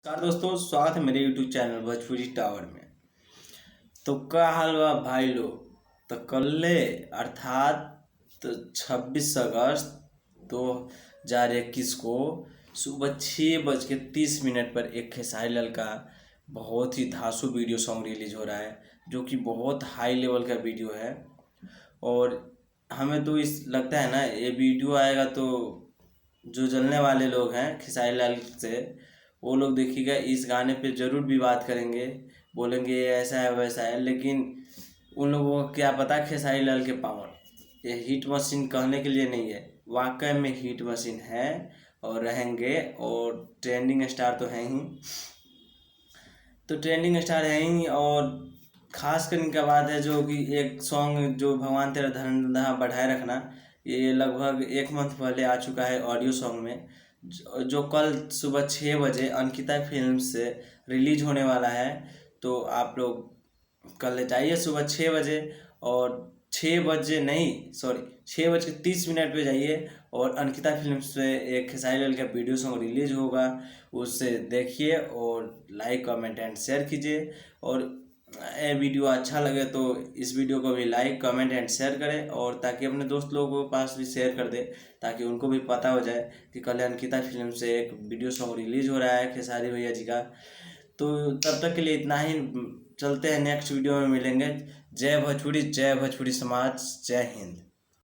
नमस्कार दोस्तों, स्वागत है मेरे यूट्यूब चैनल भोजपुरी टावर में। तो का हाल बा भाई लोग। तो कल अर्थात 26 अगस्त 2021 को सुबह 6:30 पर एक खेसारी लाल का बहुत ही धांसू वीडियो सॉन्ग रिलीज हो रहा है, जो कि बहुत हाई लेवल का वीडियो है। और हमें तो इस लगता है ना, ये वीडियो आएगा तो जो जलने वाले लोग हैं खेसारी लाल से, वो लोग देखिएगा इस गाने पे ज़रूर विवाद करेंगे, बोलेंगे ये ऐसा है वैसा है। लेकिन उन लोगों को क्या पता खेसारी लाल के पावर। ये हिट मशीन कहने के लिए नहीं है, वाकई में हिट मशीन है और रहेंगे। और ट्रेंडिंग स्टार तो हैं ही, तो ट्रेंडिंग स्टार है ही। और खास कर इनका बात है जो कि एक सॉन्ग जो भगवान तेरा धन बढ़ाए रखना, ये लगभग एक मंथ पहले आ चुका है ऑडियो सॉन्ग में, जो कल सुबह 6 बजे अंकिता फिल्म से रिलीज होने वाला है। तो आप लोग कल जाइए सुबह 6 बजे, और 6 बजे नहीं, सॉरी, 6:30 पे जाइए और अंकिता फिल्म से एक खेसारी लाल का वीडियो सॉन्ग रिलीज होगा, उससे देखिए और लाइक कमेंट एंड शेयर कीजिए। और ये वीडियो अच्छा लगे तो इस वीडियो को भी लाइक कमेंट एंड शेयर करें, और ताकि अपने दोस्त लोगों के पास भी शेयर कर दे, ताकि उनको भी पता हो जाए कि कल अंकिता फिल्म से एक वीडियो सॉन्ग रिलीज हो रहा है खेसारी भैया जी का। तो तब तक के लिए इतना ही, चलते हैं नेक्स्ट वीडियो में मिलेंगे। जय भोजपुरी समाज, जय हिंद।